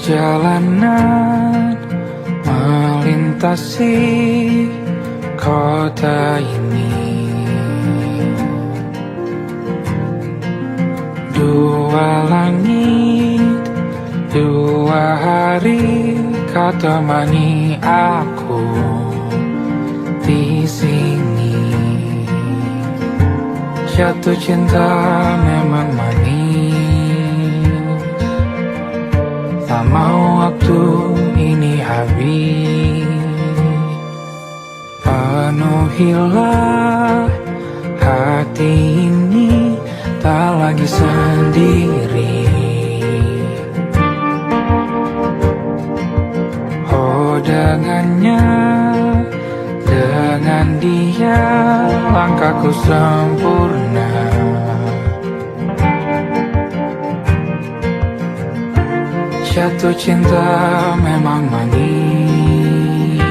Perjalanan melintasi kota ini, dua langit, dua hari kau temani aku di sini. Jatuh cinta memang manis, tak mau waktu ini habis. Penuhilah hati ini, tak lagi sendiri. Oh dengannya, dengan dia langkahku sempurna. Jatuh cinta memang manis,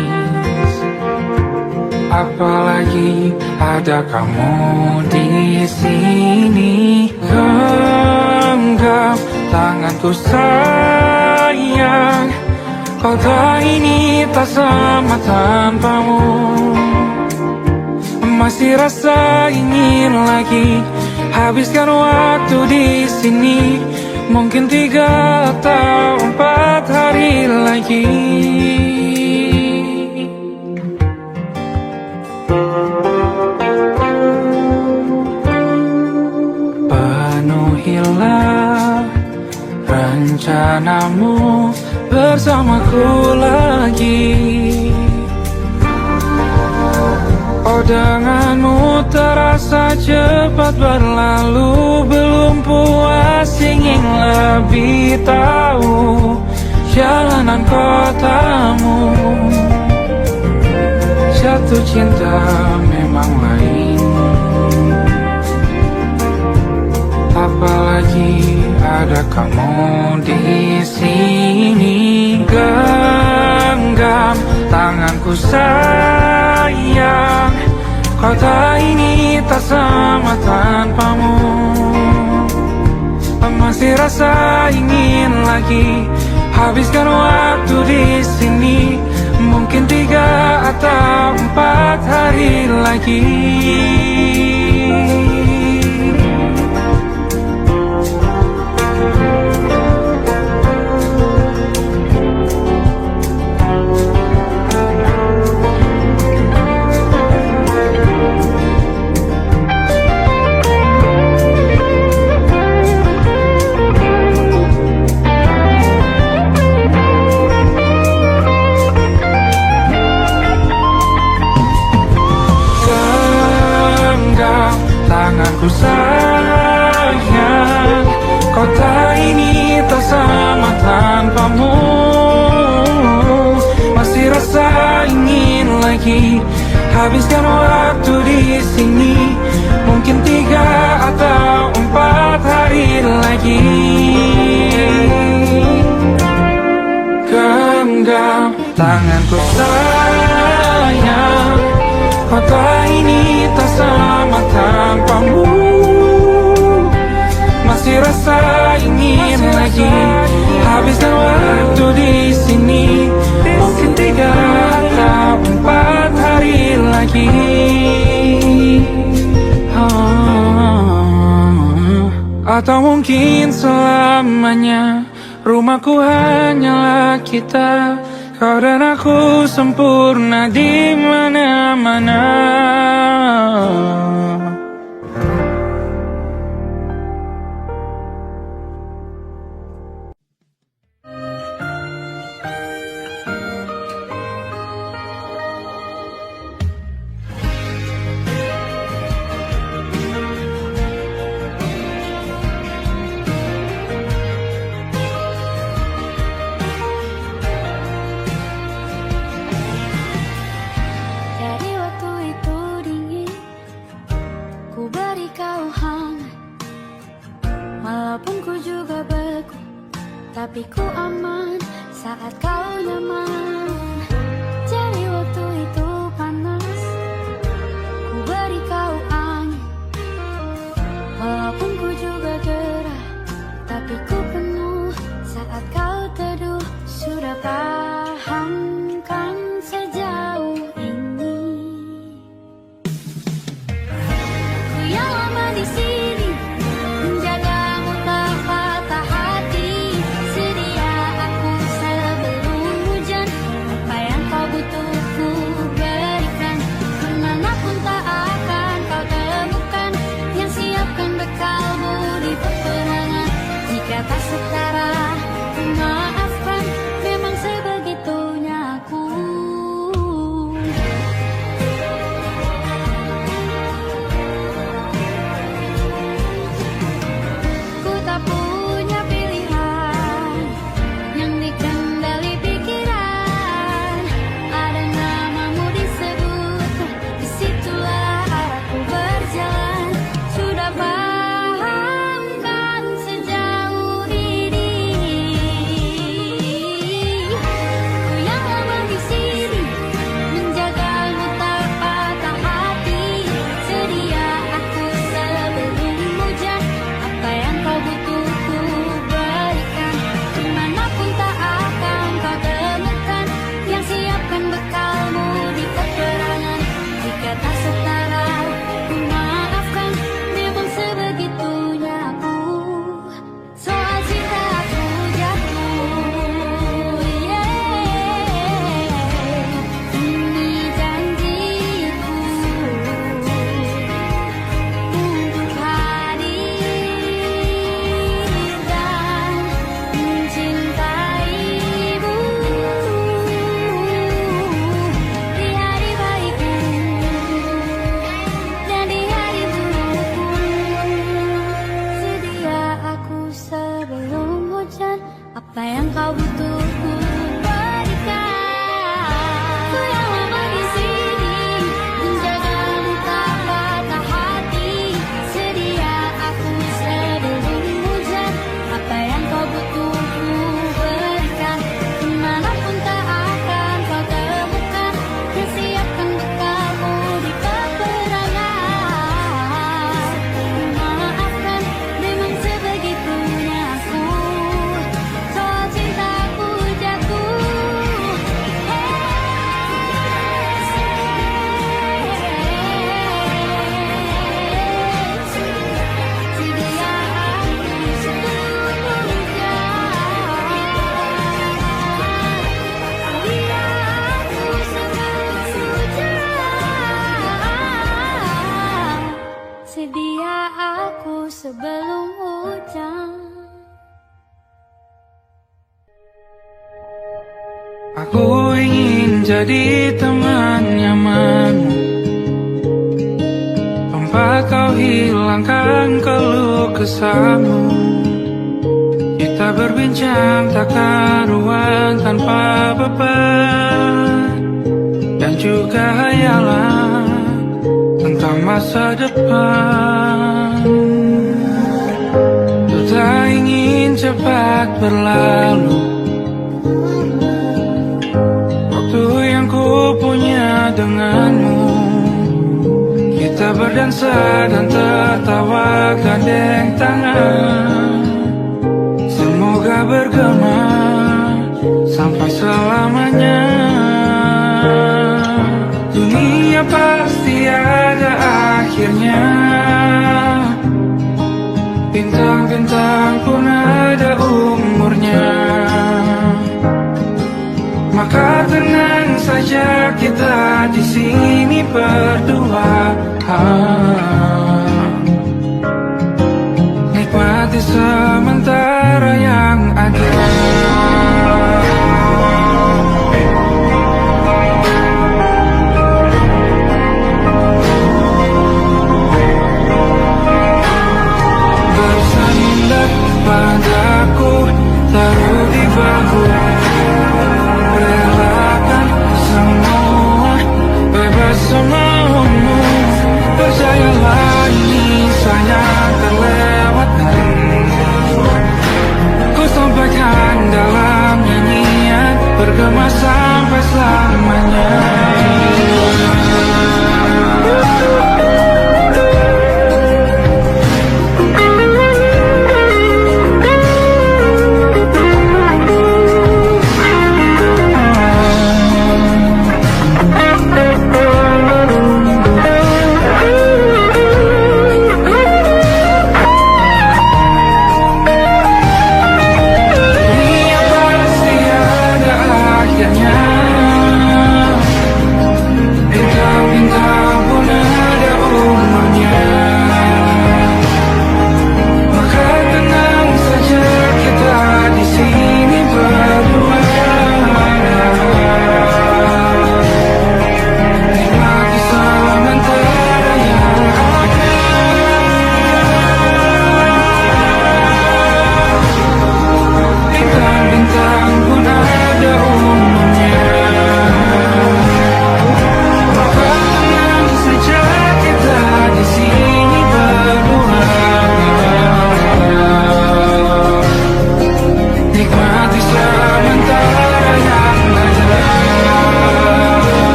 apalagi ada kamu di sini. Genggam tanganku sayang, kota ini tak sama tanpamu. Masih rasa ingin lagi habiskan waktu di sini. Mungkin 3 atau 4 hari lagi. Penuhilah rencanamu bersamaku lagi. Oh denganmu terasa cepat berlalu, belum puas ingin lebih tahu jalanan kotamu. Jatuh cinta memang lain, apalagi ada kamu di sini. Genggam tanganku sayang, kota ini tak sama tanpamu. Masih rasa ingin lagi habiskan waktu di sini. Mungkin 3 atau 4 hari lagi. Tanganku sayang, kota ini tak sama tanpamu. Masih rasa ingin lagi habiskan waktu di sini. Mungkin 3 atau 4 hari lagi. Genggam tanganku sayang, kota ini tak sama tanpamu. Masih rasa ingin lagi habiskan waktu di sini. Mungkin 3 atau 4 hari lagi. Atau mungkin selamanya. Rumahku hanyalah kita, kau dan aku sempurna di mana-mana. Tapi ku aman saat kau nyaman. Jadi waktu itu panas, ku beri kau angin. Walaupun ku juga gerah, tapi ku penuh saat kau teduh. Aku ingin jadi teman nyamanmu, tempat kau hilangkan keluh kesahmu. Kita berbincang tak karuan tanpa beban, dan juga hayalan tentang masa depan. Ku tak ingin cepat berlalu waktu yang ku punya denganmu. Kita berdansa dan tertawa gandeng tangan, semoga bergema sampai selamanya. Dunia pasti ada akhirnya, bintang-bintang pun ada umurnya. Maka tenang saja kita di sini berdua, nikmati sementara yang ada. Bersandar padaku, taruh di bahu, relakan semua, bebas semaumu. Percayalah ini saya terlewatkan, ku sampaikan dalam nyanyian, bergema sampai selamanya.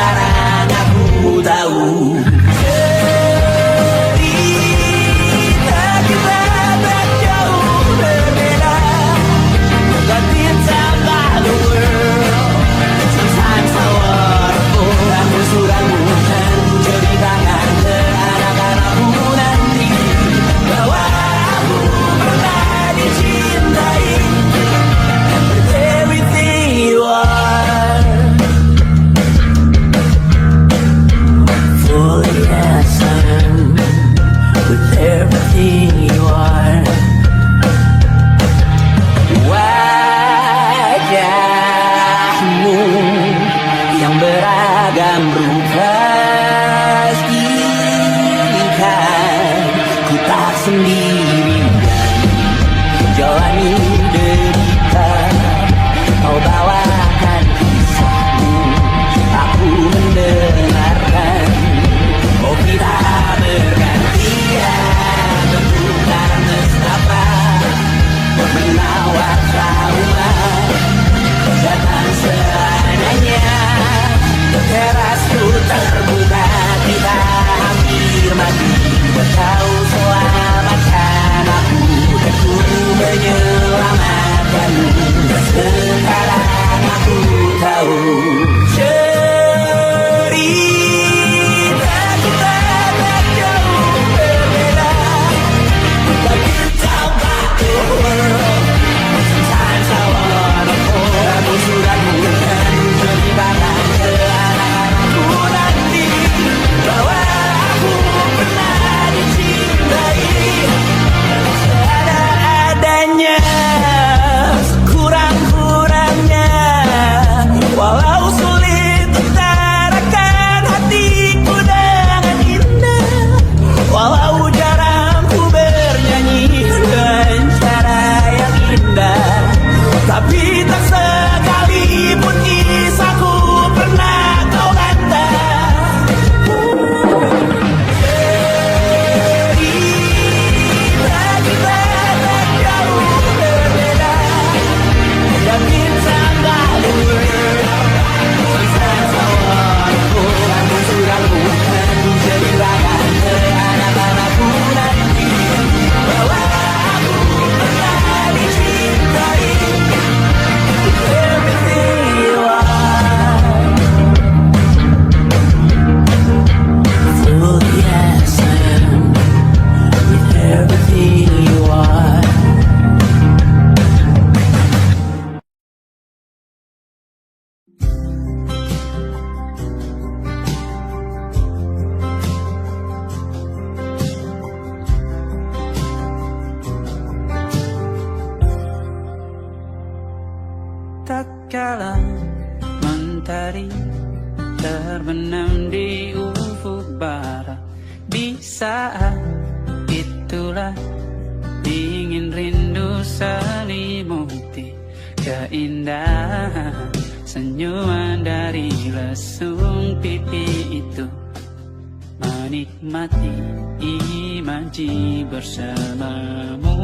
sekarang aku tahu. Cerita kita tak jauh berbeda, but it's about the world. Sometimes I wonder, ramu-ramu kan ku ceritakan ke anak-anakku nanti bahwa aku pernah dicintai. Everything you are, fully as I am, with everything you are. Wajahmu yang beragam rupa pastikan ku tak sendirian jalani derita. Kau bawakan kisahmu, aku mendengarkan. Oh kita bergantian bertukar nestapa, menawar trauma datang seadanya. Terasku terbuka, kita hampir mati. Kau selamatkan aku dan ku menyelamatkanmu. Sekarang aku tahu. Cerita kita tak jauh berbeda, but it's about the world. Sometimes I wanna call. Ramu-ramu kan ceritakan ke anak-anakku nanti bahwa aku pernah dicintai. Seadanya, kurang-kurangnya, walau sulit utarakan hatiku dengan indah, walau jarang ku bernyanyi dengan cara yang indah, tapi tak sekalipun kisahku pernah kau bantah. Cerita kita tak jauh berbeda, dan kita balik. Sometimes I wanna go. Ramu-ramu kan ku ceritakan ke anak-anakku nanti bahwa aku pernah dicintai. Everything you are, fully as I am, with everything you are. Tak kala mentari terbenam di ufuk barat, di saat itulah dingin rindu selimuti keindahan senyuman dari lesung pipi itu. Menikmati imaji bersamamu.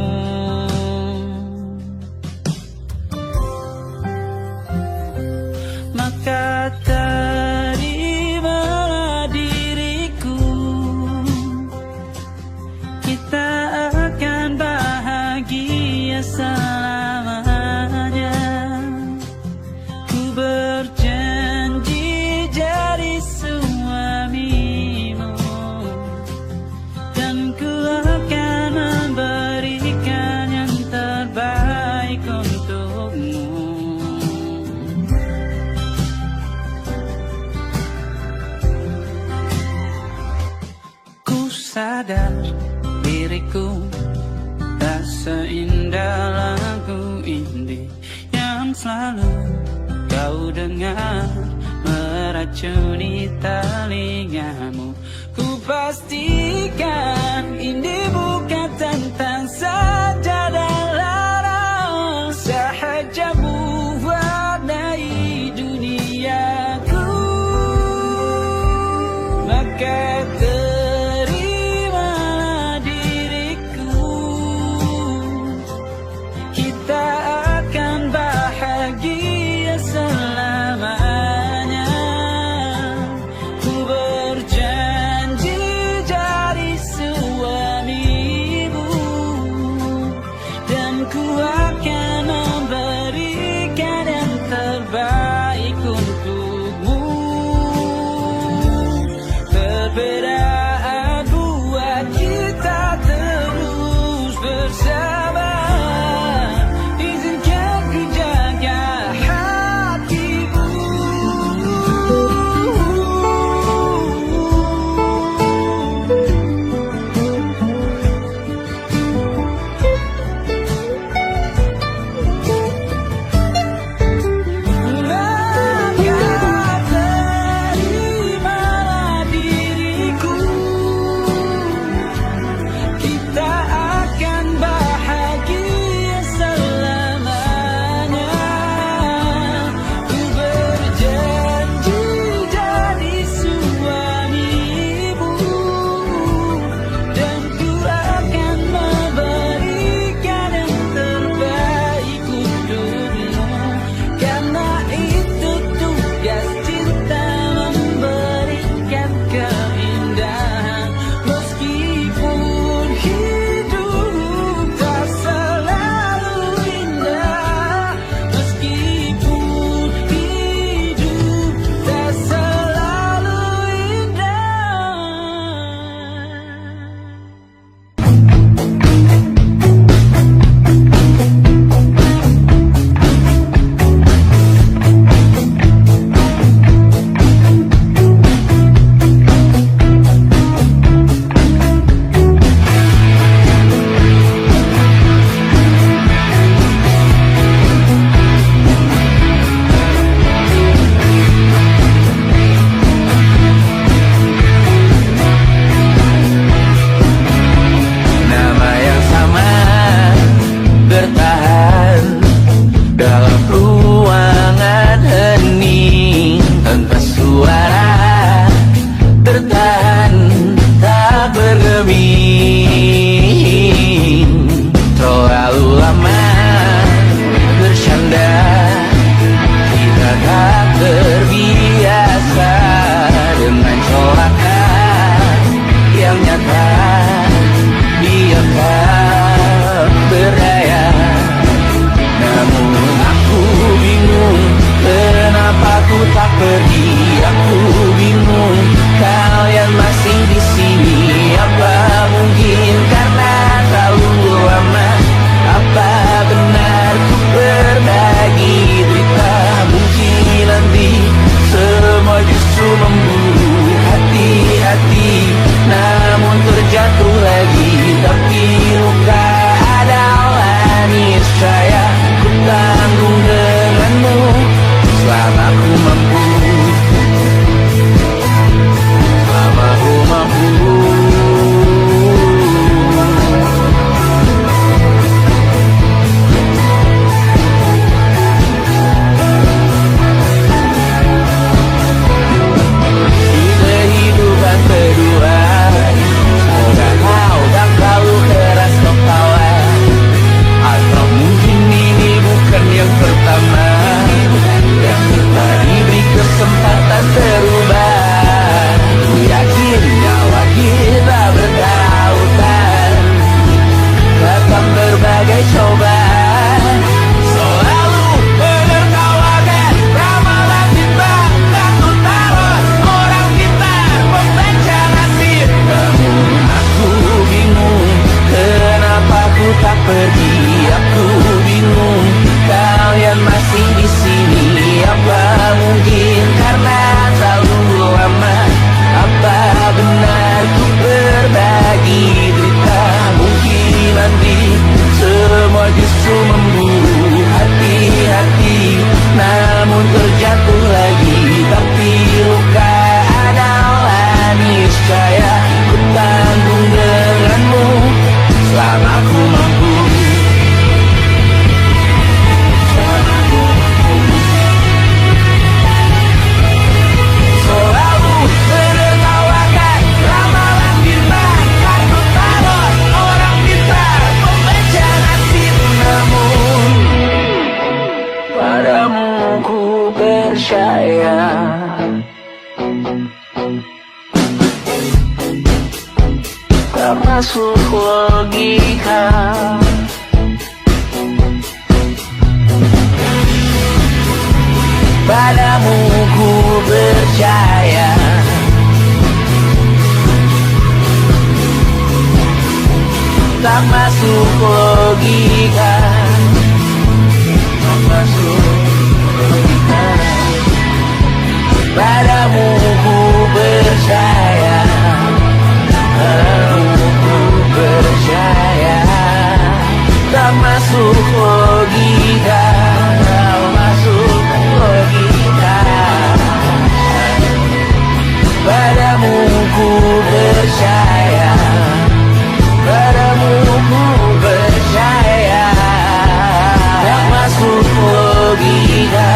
Maka terimalah diriku, kita akan bahagia selamanya. Ku berjanji jadi suamimu, dan ku akan memberikan yang terbaik untukmu. Sadar diriku tak seindah lagu indie yang selalu kau dengar meracuni telingamu. Ku pastikan indie bukan tentang saja dan lara, sahaja mewarnai duniaku. Maka bahagia selamanya. Terlalu lama bersandar, kita tak terbiasa dengan celaka yang nyata. Biarkan berdaya, namun aku bingung kenapa ku tak pergi. Aku bingung kalian masih di sini. Apa mungkin karena terlalu lama? Apa benar ku berbagi cerita? Mungkin nanti semua justru memburu hati-hati, namun terjatuh lagi. Tapi luka adalah niscaya, ku tanggung denganmu selama ku mampu. Selama ku mampu. Kesempatan berubah, ku yakin nyawa kita bertautan, datang berbagai cobaan, selalu menertawakan ramalan cinta, tak ku taruh orang pintar membaca nasib. Namun aku bingung kenapa ku tak pergi. Aku bingung kalian masih di sini. Apa mungkin karena terlalu lama? Apa benar ku berbagi cerita? Mungkin nanti semua justru memburu hati-hati, namun terjatuh lagi. Tapi luka adalah niscaya, ku tanggung denganmu selama ku mampu. Percaya tak masuk logika, padamu ku percaya. Tak masuk logika, tak masuk logika. Padamu ku percaya, padamu ku percaya. Tak masuk logika, tak masuk logika. Padamu ku percaya, padamu ku percaya. Tak masuk logika.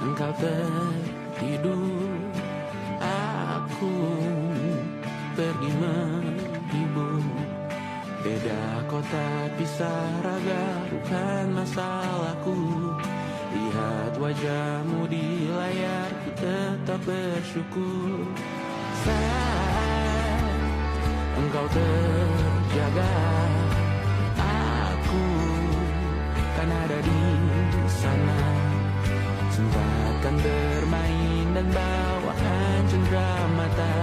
Engkau tertidur, aku pergi menghibur. Beda kota, pisah raga, bukan masalahku. Lihat wajahmu di layar, ku tetap bersyukur. Saat engkau terjaga, aku kan ada di sana. Sempatkan bermain dan bawaan cendera mata.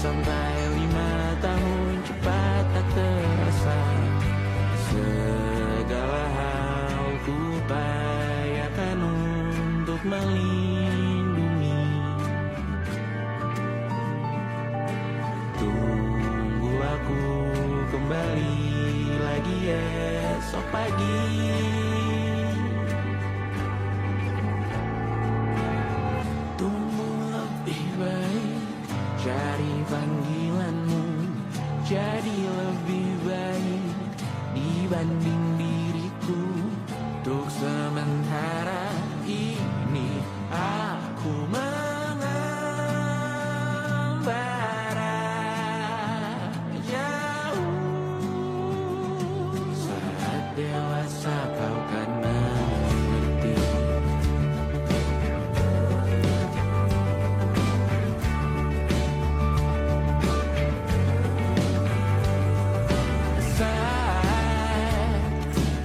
sampai 5 tahun cepat tak terasa. Segala hal ku upayakan untuk melindungi. Tunggu aku kembali lagi esok pagi. Tunggu lebih baik, cari panggilanmu jadi lebih baik dibanding diriku. Untuk sementara ini aku mengembara jauh. Saat dewasa kau kan mengerti.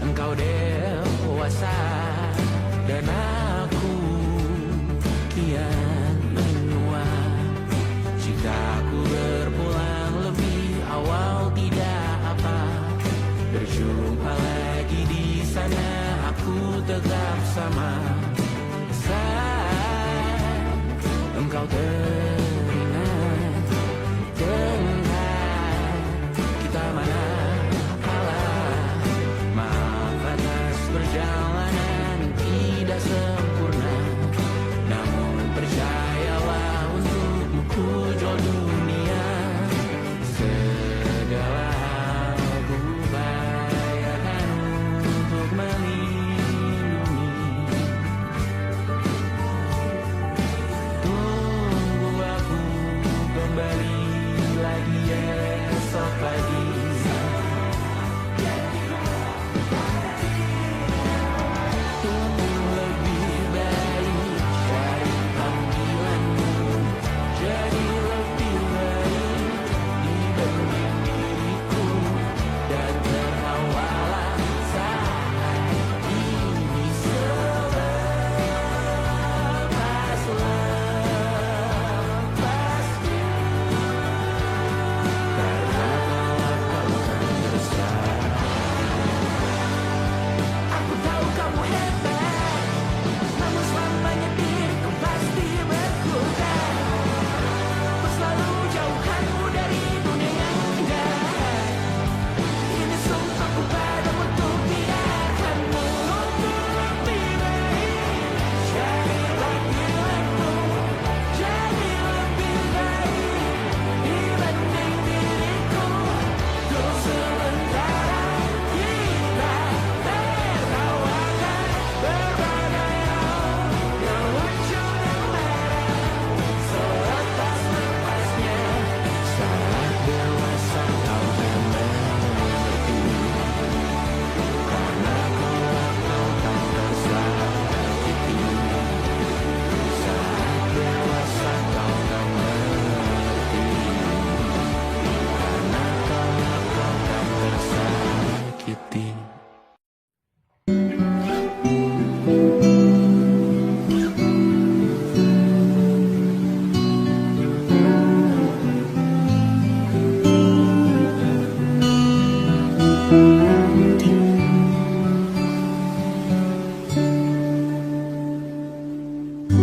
Engkau dewasa dan aku kian menua. Jika aku berpulang lebih awal tidak apa, berjumpa lagi di sana aku tetap sama. Saat engkau teringat tentang kita mana perjalanan tidak sempurna, namun percayalah untukmu ku jual dunia. Segala hal ku upayakan untuk melindungi. Tunggu aku kembali lagi esok pagi.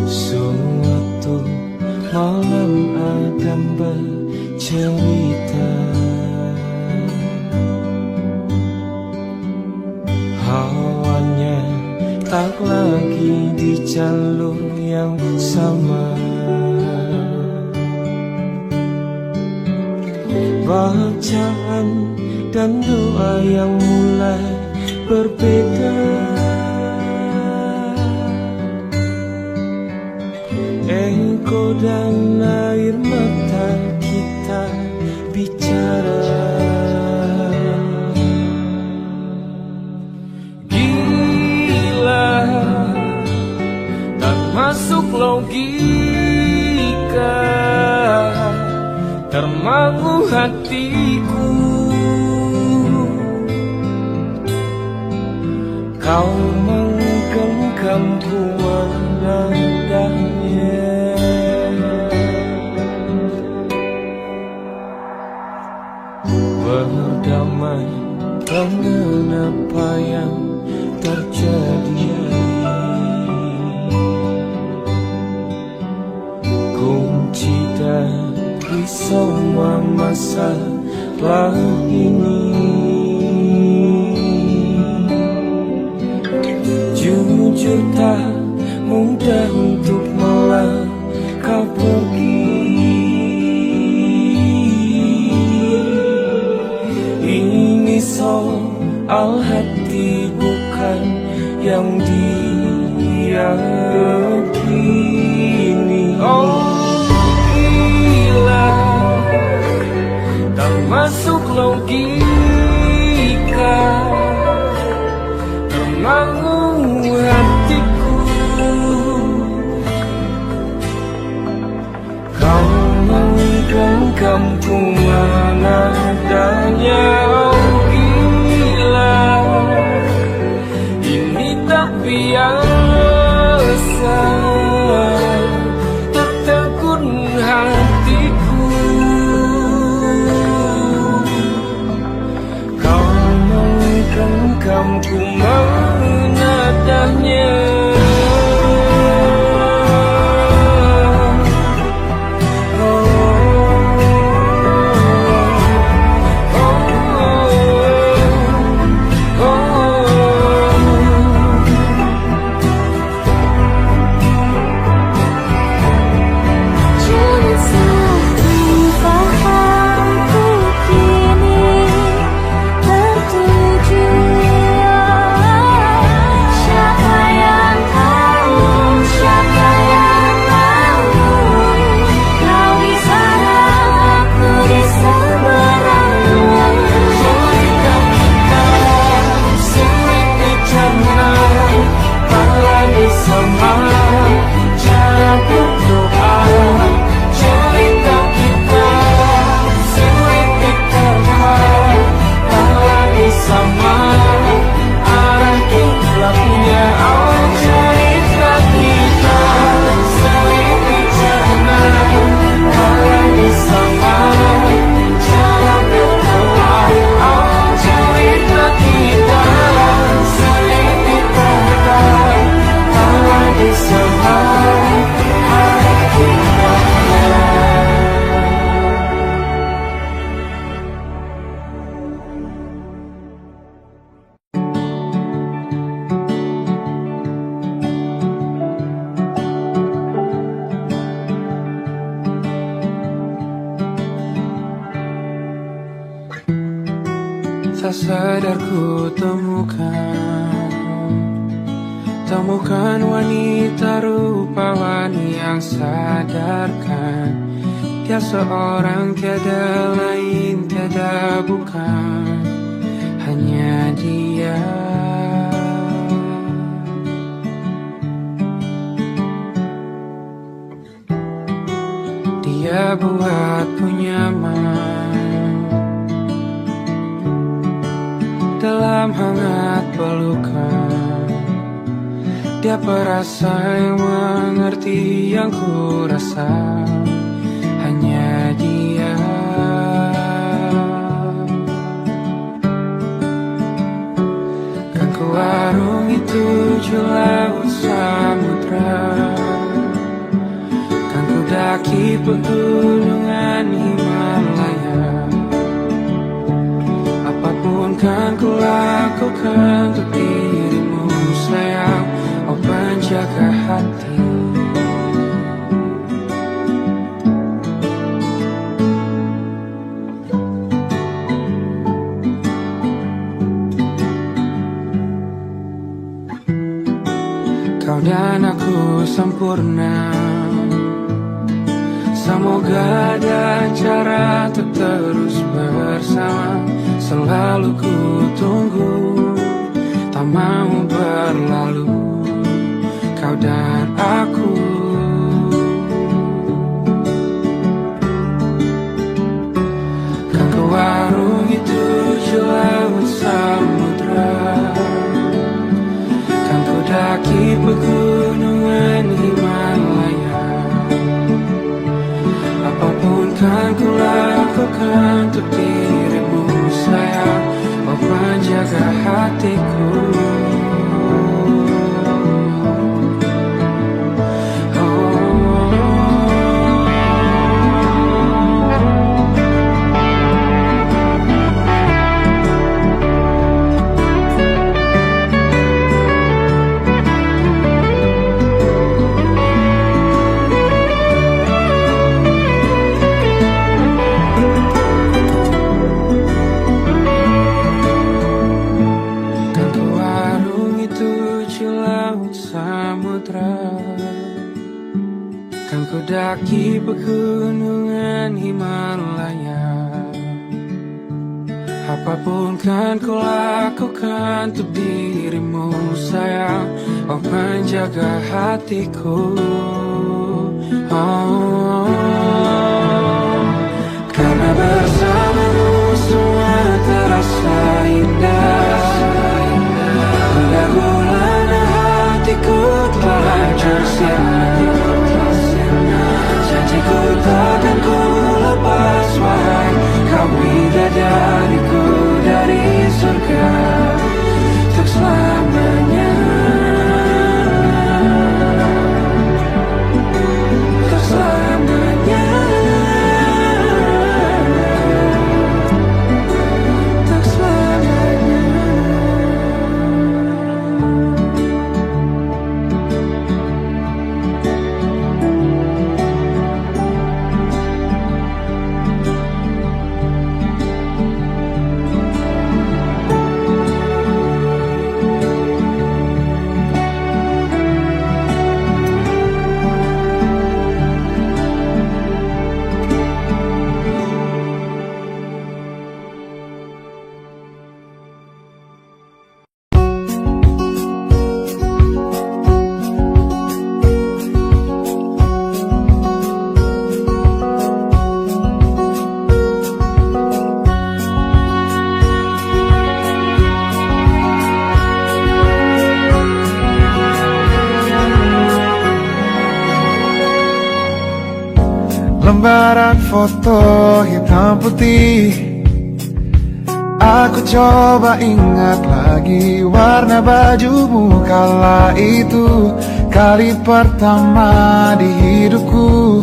Suatu malam Adam bercerita, hawanya tak lagi di jalur yang sama. Bacaan dan doa yang mulai berbeda. Engkau dan air mata kita bicara. Gila, tak masuk logika, termangu hatiku. Kau menggenggamku menandanya. dari semua masalah ini. Jujur tak mudah untuk melangkah pergi. Ini soal hati bukan yang diyakini. Oh gila, tak masuk logika, termangu hatiku. Kau menggenggam mana adanya. Oh gila, ini tak biasa, tertegun hatiku. Kau menggenggamku menadahnya. Tak sadar ku temukan wanita rupawan yang sadarkan dia seorang, tiada lain, tiada bukan, hanya dia. Dia buatku nyaman dalam hangat pelukan. Dia perasa yang mengerti yang ku rasa, hanya dia. Kan ku arungi 7 laut samudra, kan ku daki pegunungan Himalaya. Apapun kan ku lakukan untuk dirimu sayang, oh penjaga hati. Kau dan aku sempurna, semoga ada cara untuk terus bersama. Selalu ku tunggu, tak mau berlalu, kau dan aku. Kan ku arungi 7 laut samudra, kan ku daki pegunungan Himalaya. Apapun kan ku lakukan untuk dirimu sayang, oh penjaga hatiku. kaki pegunungan Himalaya. Apapun kan ku lakukan untuk dirimu sayang, oh penjaga hatiku. Oh, karena bersamamu semua terasa indah. Pergaulan hatiku telah tersiap. Janjiku takkan ku lepas, wahai kau bidadariku dari surga untuk selamanya. Untuk selamanya. Untuk selamanya. Lembaran foto hitam putih, aku coba ingat lagi warna bajumu kala itu. Kali pertama di hidupku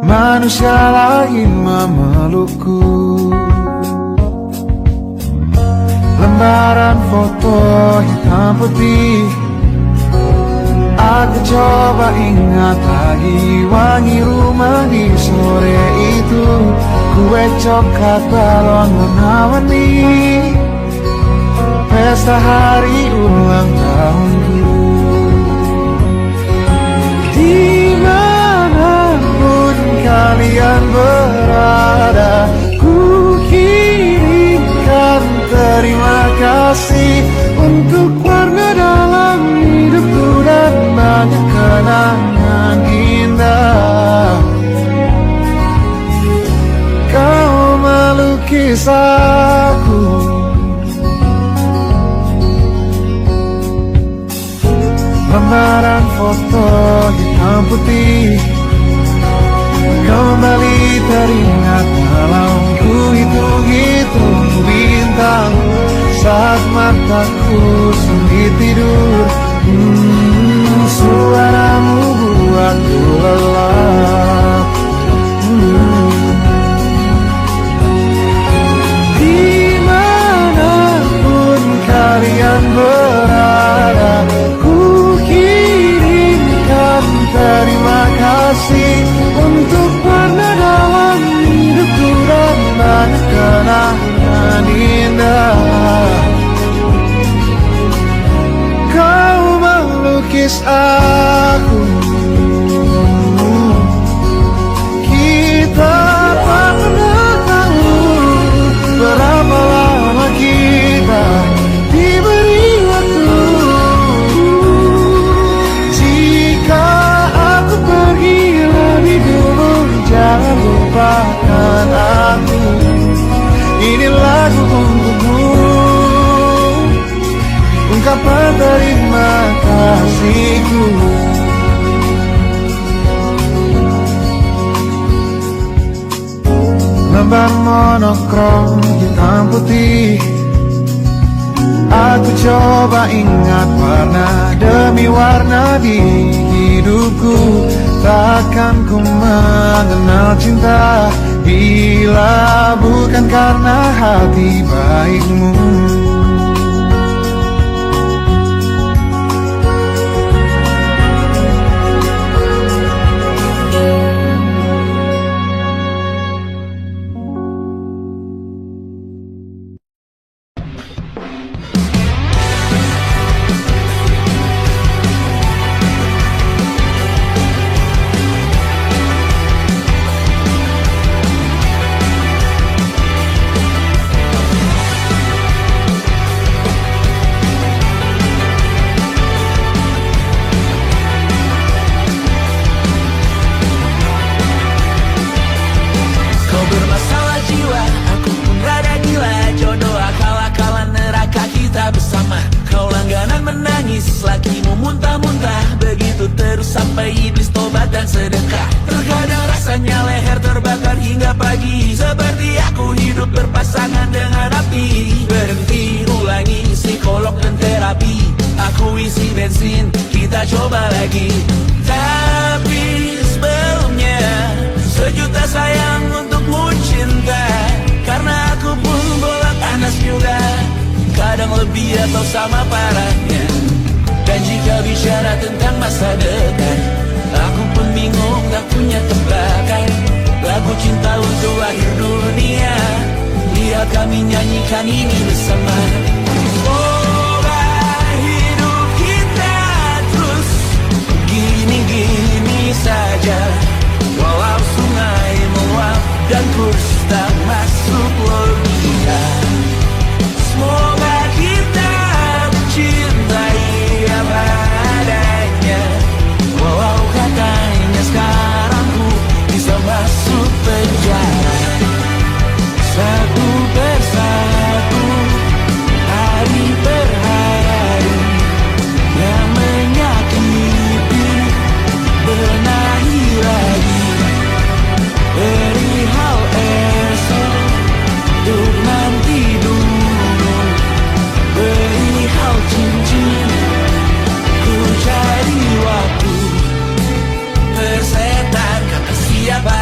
manusia lain memelukku. Lembaran foto hitam putih, aku coba ingat lagi wangi rumah di sore itu. Kue coklat balon warna-warni, pesta hari ulang tahunku. Dimanapun kalian berada, ku kirimkan terima kasih untuk warna dalam hidupku dan banyak kenangan indah. Kau melukis aku, lembaran foto hitam putih kembali teringat malam ku hitung-hitung bintang saat mataku sulit tidur. Suaramu buatku lelap. Dimanapun kalian berada, ku kirimkan terima kasih untuk warna dalam hidupku dan banyak kenangan indah. Kau melukis aku, kita tak pernah tahu berapa lama kita diberi waktu. Jika aku pergi lebih dulu, jangan lupakan aku. Ini lagu untukmu, ungkapan terima kasihku. Lembar monokrom hitam putih, aku coba ingat warna demi warna di hidupku. Takkan ku mengenal cinta bila bukan karena hati baikmu. kita bersama. Kau langganan menangis, lakimu muntah-muntah. Begitu terus sampai iblis tobat dan sedekah. Terkadang rasanya leher terbakar hingga pagi. Seperti aku hidup berpasangan dengan api. Berhenti, ulangi psikolog dan terapi. Aku isi bensin, kita coba lagi. Tapi sebelumnya, sejuta sayang untukmu cinta. Karena aku pun bola panas juga, kadang lebih atau sama parahnya. Dan jika bicara tentang masa depan, aku pun bingung tak punya tebakan. Lagu cinta untuk akhir dunia, lihat kami nyanyikan ini bersama. Semoga hidup kita terus gini-gini saja. Walau sungai meluap dan kurs tak masuk logika. Semoga kita mencintai apa adanya. Walau katanya sekarang ku bisa masuk penjara. Satu persatu, hari per hari, yang menyakiti benahi lagi. Perihal esok, untuk nanti dulu. Perihal cincin, ku cari waktu. Persetan kata siapa,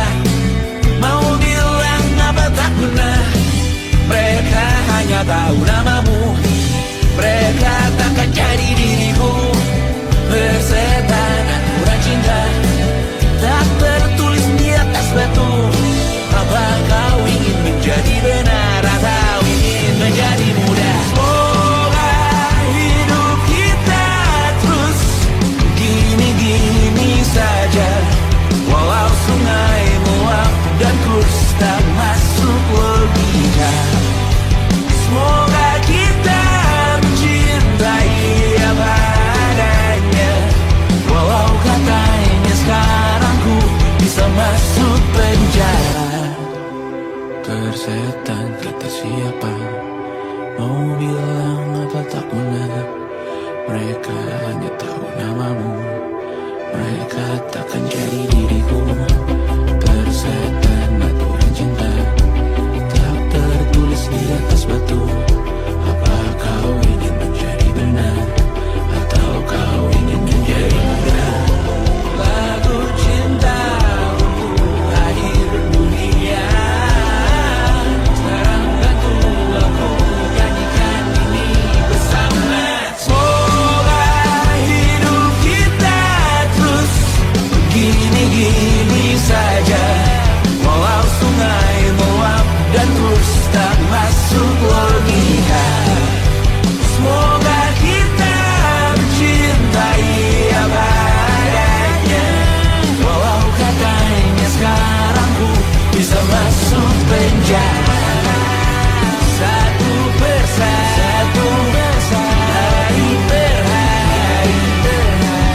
mau bilang apa tak guna. Mereka hanya tahu namamu, mereka takkan jadi diriku. Persetan aturan cinta, tak tertulis di atas batu. Apa kau ingin menjadi benar atau ingin menjadi muda? Semoga hidup kita terus gini-gini saja. Walau sungai meluap dan kurs tak masuk logika. Semoga kita mencintai apa adanya. Walau katanya sekarang ku bisa masuk penjara. Persetan kata siapa, mau bilang apa tak guna. Mereka hanya tahu namamu, mereka takkan jadi diriku. Persetan aturan cinta, tak tertulis di atas batu. Apa kau ingin menjadi benar atau kau ingin menjadi muda? Lagu cinta untuk akhir dunia, sekarang bantu aku nyanyikan ini bersama. Semoga hidup kita terus gini-gini saja. Walau sungai meluap dan kurs tak masuk logika. Semoga kita mencintai apa adanya. Walau katanya sekarang ku bisa masuk penjara. Satu persatu, hari per hari,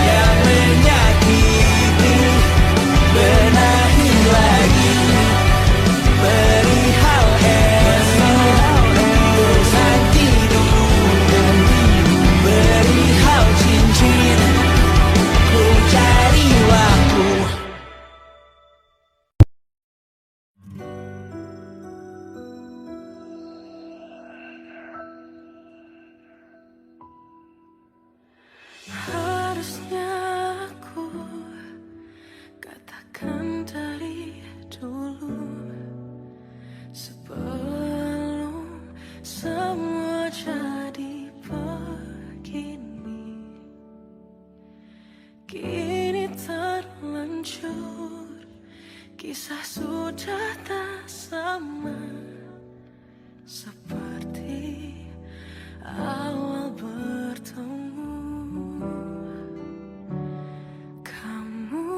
yang menyakiti benahi lagi. Perihal esok, untuk nanti dulu. Perihal cincin, ku cari waktu. Harusnya aku katakan dari dulu, sebelum semua jadi begini. Kini terlanjur, kisah sudah tak sama seperti awal bertemu. Kamu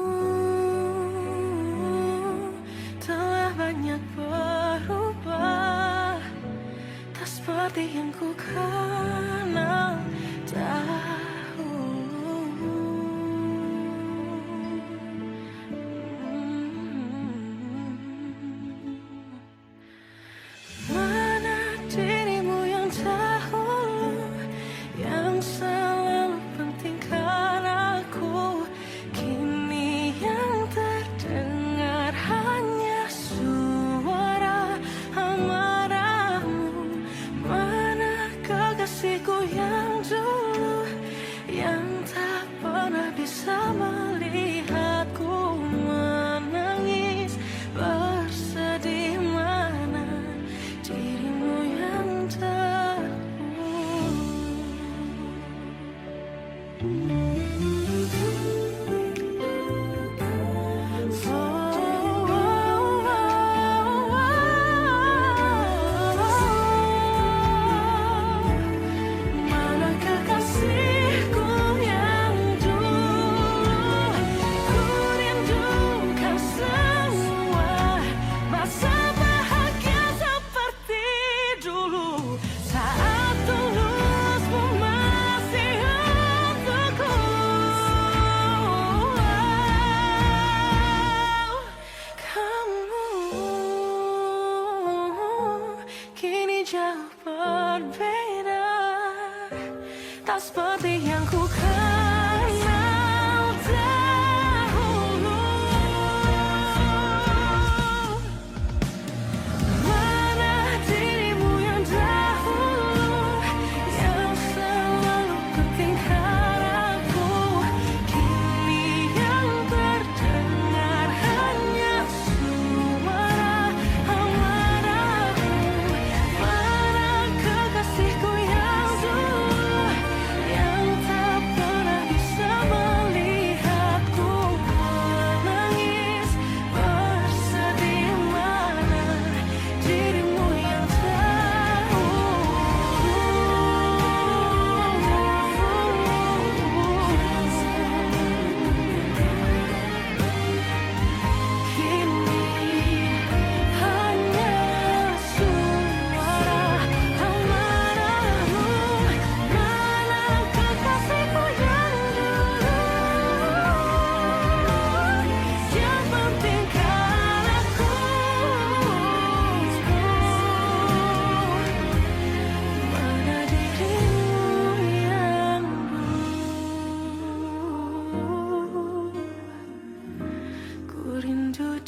telah banyak berubah, tak seperti yang ku kenal dahulu. Mana dirimu yang dahulu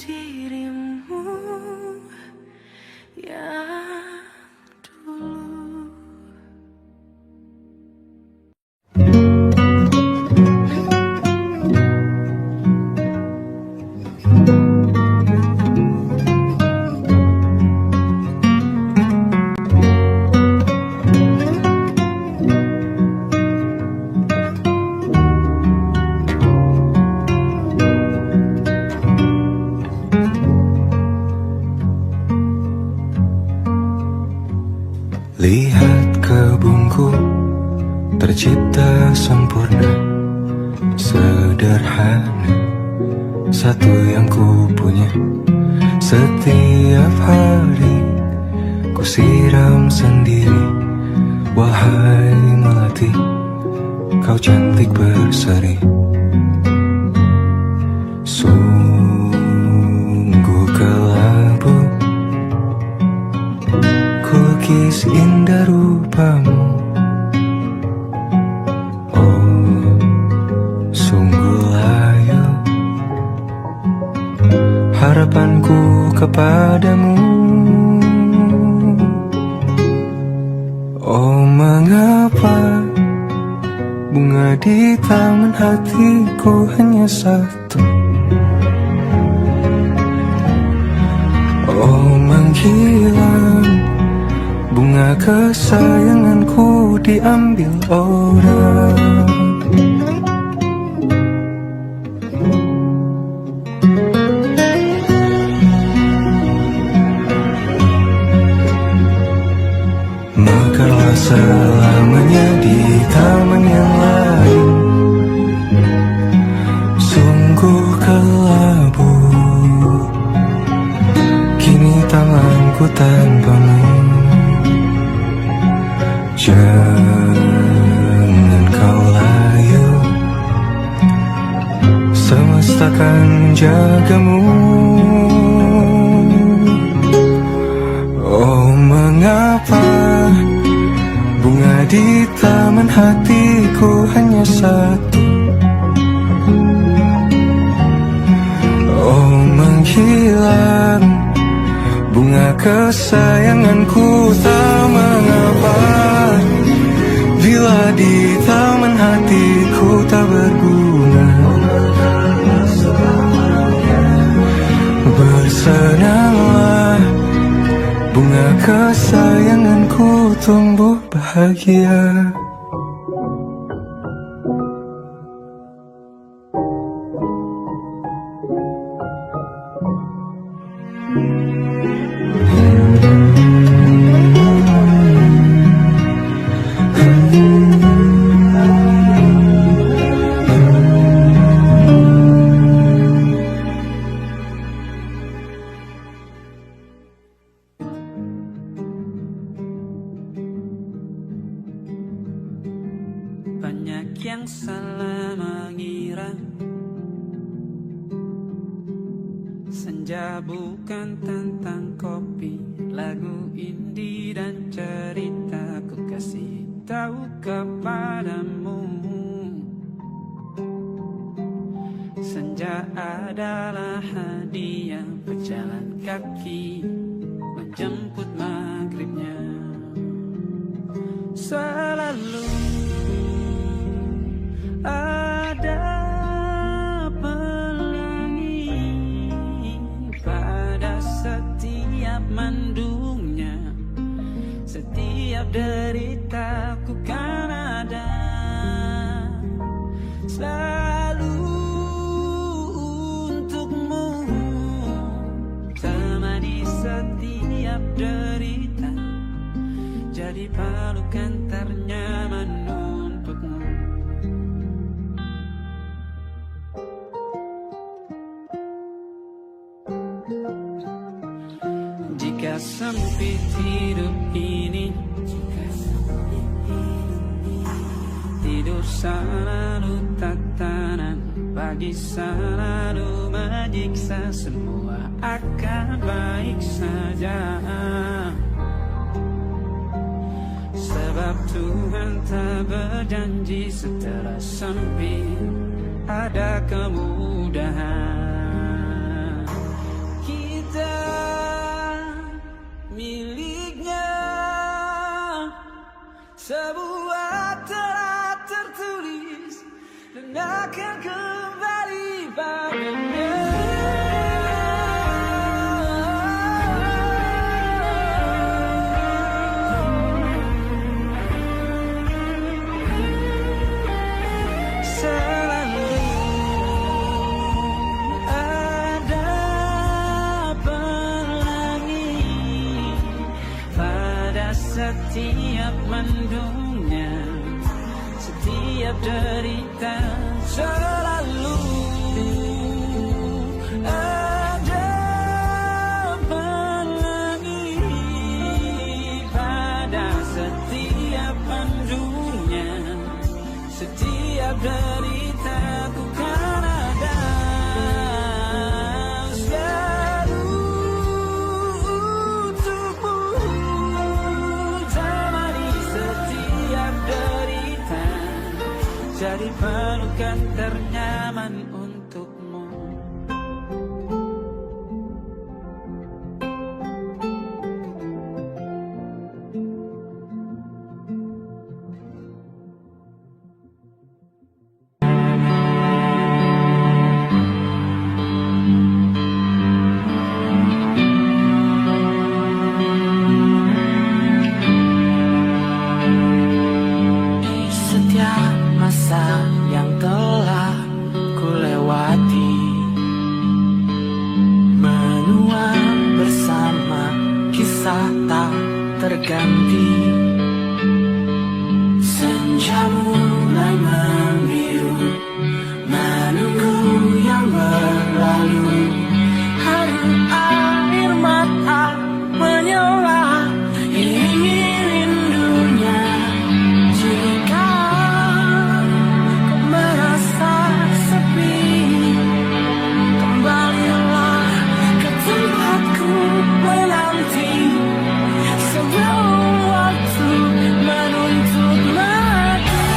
dirimu yang dulu. Lihat kebunku tercipta sempurna, sederhana, satu yang ku punya. Setiap hari ku siram sendiri. Wahai melati, kau cantik berseri. Sungguh kelabu kukis indah rupamu. Oh, sungguh layu harapanku kepadamu. Oh, mengapa bunga di taman hatiku hanya satu? Oh, menghilang bunga kesayanganku diambil orang. Mekarlah selamanya di taman yang lain. Sungguh kelabu kini tanganku tanpamu. Jangan kau layu, semesta akan menjagamu. Oh, mengapa bunga di taman hatiku hanya satu? Oh, menghilang bunga kesayanganku, tak mengapa bila di taman hatiku tak berguna. Bersenanglah bunga kesayanganku tumbuh bahagia. Banyak yang salah mengira senja bukan tentang kopi, lagu indie dan cerita. Ku kasih tahu kepadamu, senja adalah hadiah berjalan kaki menjemput maghribnya. Selalu ada pelangi pada setiap mendungnya. Setiap deritaku kan ada selalu untukmu, temani setiap derita, jadi pelukan ternyaman untukmu. Jika sempit hidup ini, tidur selalu tatanan, pagi selalu menyiksa, semua akan baik saja. Sebab Tuhan tak berjanji setelah sempit ada kemudahan. setiap mendungnya, setiap derita selalu ada pelangi pada setiap mendungnya, setiap derita ku kan ada selalu untukmu, temani setiap derita, jadi pelukan ternyaman untukmu. Setiap masa yang telah ku lewati, menua bersama kisah tak terganti. Senja mulai membiru, menunggu yang berlalu. Hari air mata menyala, ingin rindunya. Jika kau merasa sepi, kembalilah ke tempatku menanti. Sebelum waktu menuntut lagi,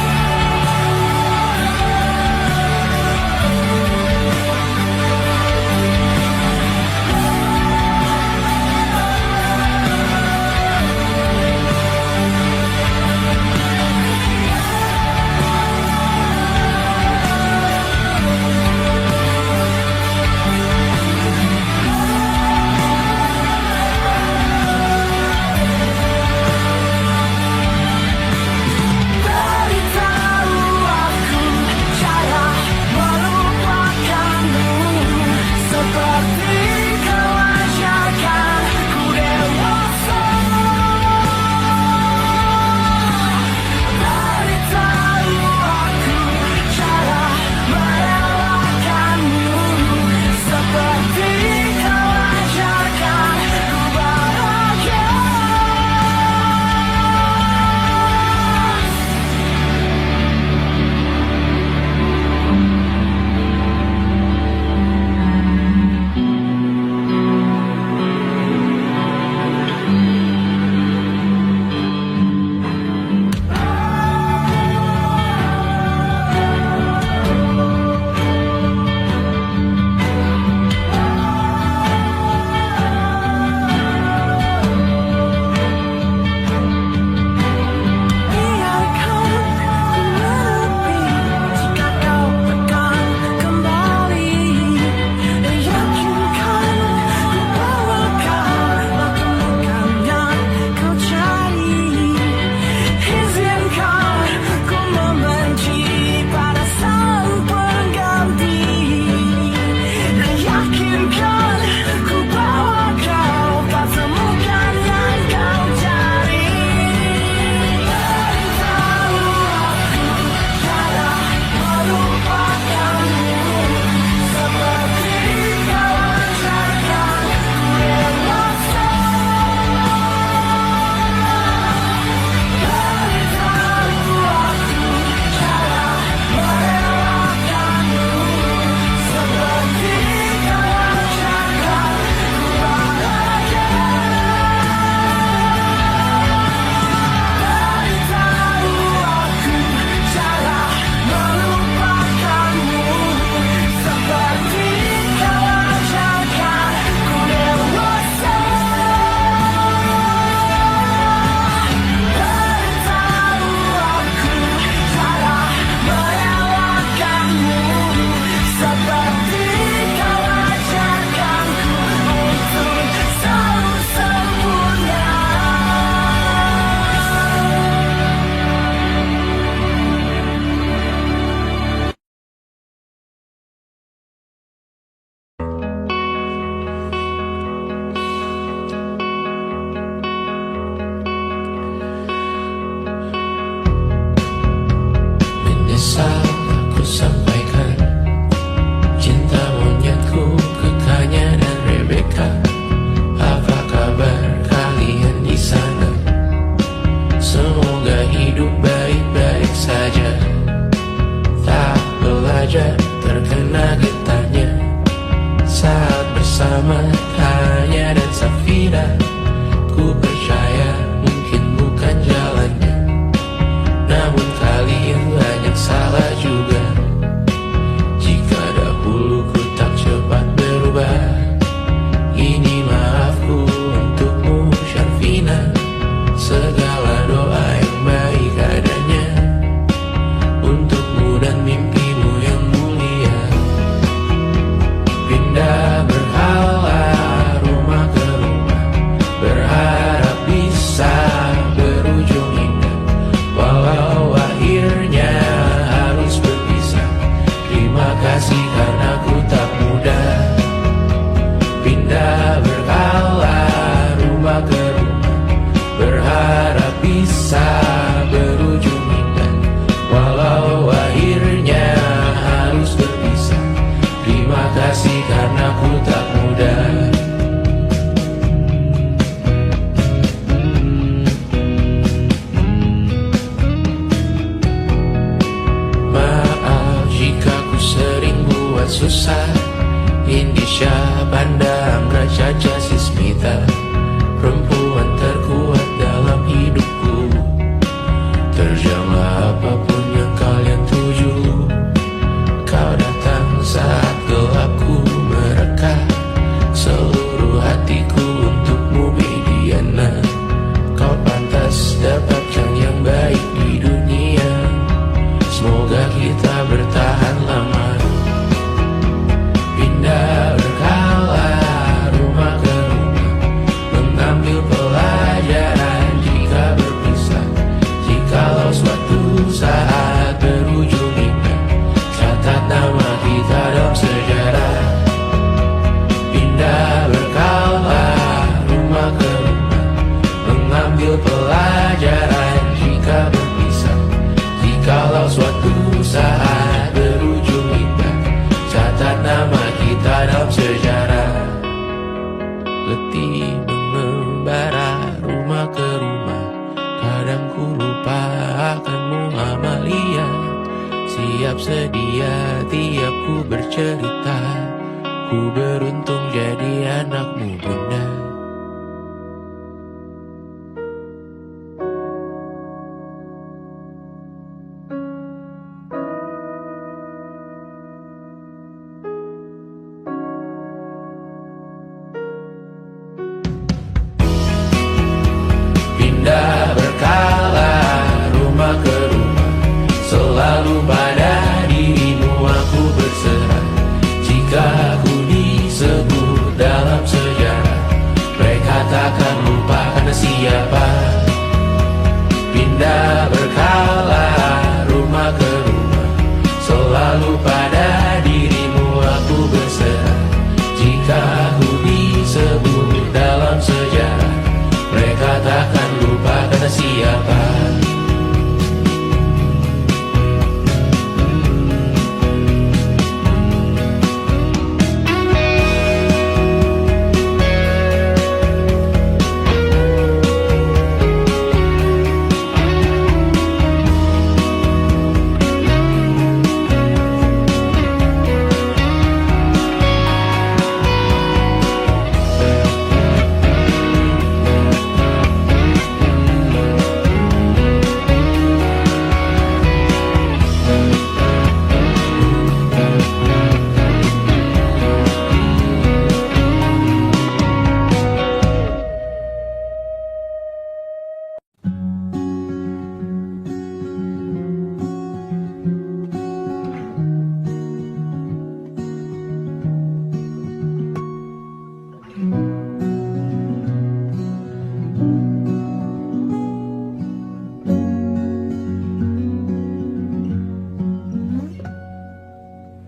Tanya dan Safira, ku percaya mungkin bukan jalannya, namun kalian banyak salah juga. Jika dahulu ku tak cepat berubah, ini maafku untukmu Syarfina. Segala doa yang baik adanya untukmu dan mimpimu yang mulia. Pindah berhala rumah ke rumah, berharap bisa berujung indah, walau akhirnya harus berpisah. Terima kasih karena ku tak mudah. Pindah berhala rumah ke rumah, berharap bisa berujung indah, walau akhirnya harus berpisah. Terima kasih karena ku tak mudah. Maaf jika ku sering buat susah. Indisha, Banda, Amra, Caca, Sismita, perempuan terkuat dalam hidupku. Terjanglah apapun yang kalian tuju. Kau datang saat gelapku mereka, seluruh hatiku untukmu Mediana. Kau pantas dapatkan yang baik di dunia, semoga kita bertahan lama. Pindah berkala rumah ke rumah, mengambil pelajaran jika berpisah. Jikalau suatu saat berujung indah, catat nama kita dalam sejarah. Pindah berkala rumah ke rumah, mengambil pelajaran jika berpisah. Jikalau suatu saat berujung indah, catat nama kita dalam sejarah. Letih mengembara rumah ke rumah, kadang ku lupa akanmu Amalia. Siap sedia tiap ku bercerita, ku beruntung jadi anakmu bunda. Pindah berkala rumah ke rumah, selalu pada dirimu aku berserah. Jika aku disebut dalam sejarah, mereka takkan lupa karena siapa. Pindah berkala rumah ke rumah, selalu pada dirimu aku berserah. Jika aku disebut dalam sejarah, mereka takkan lupa kata siapa.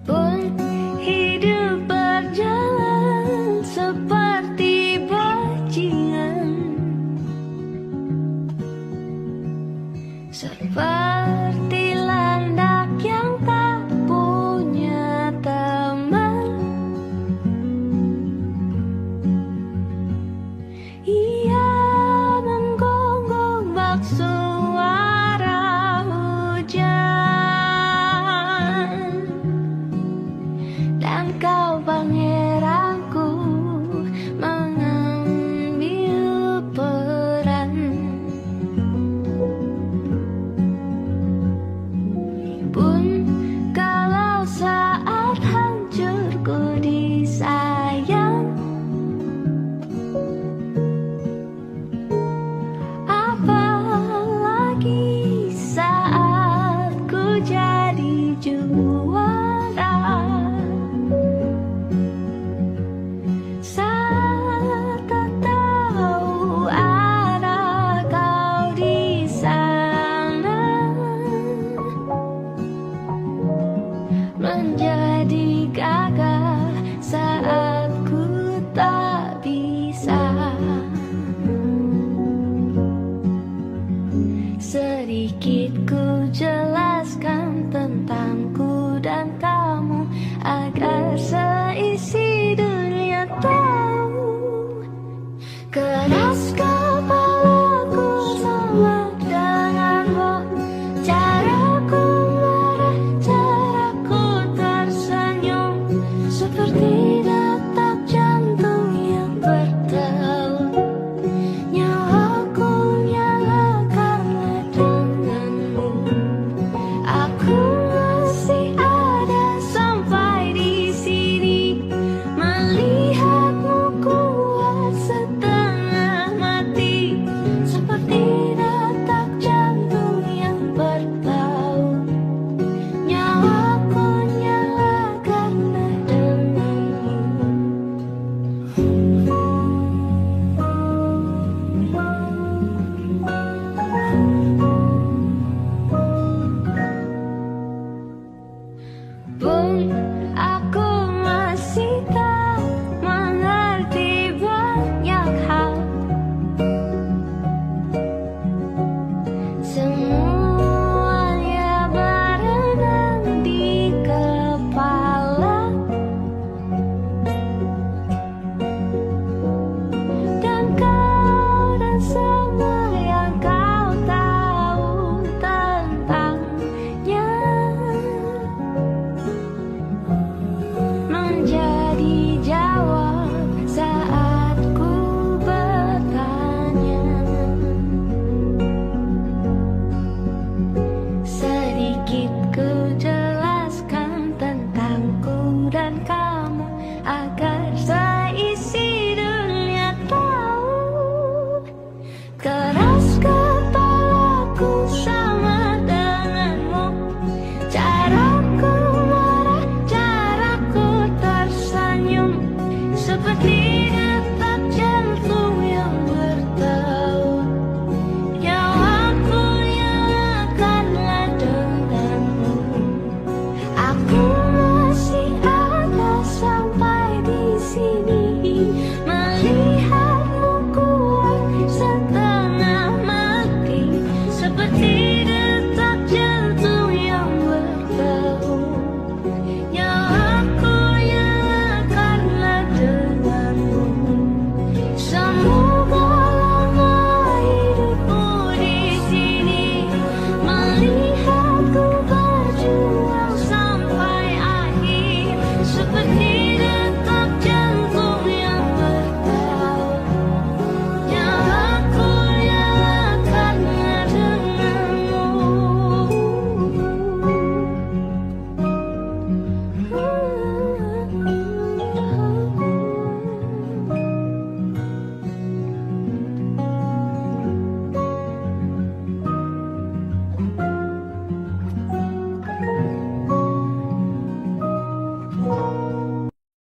Pun hidup berjalan seperti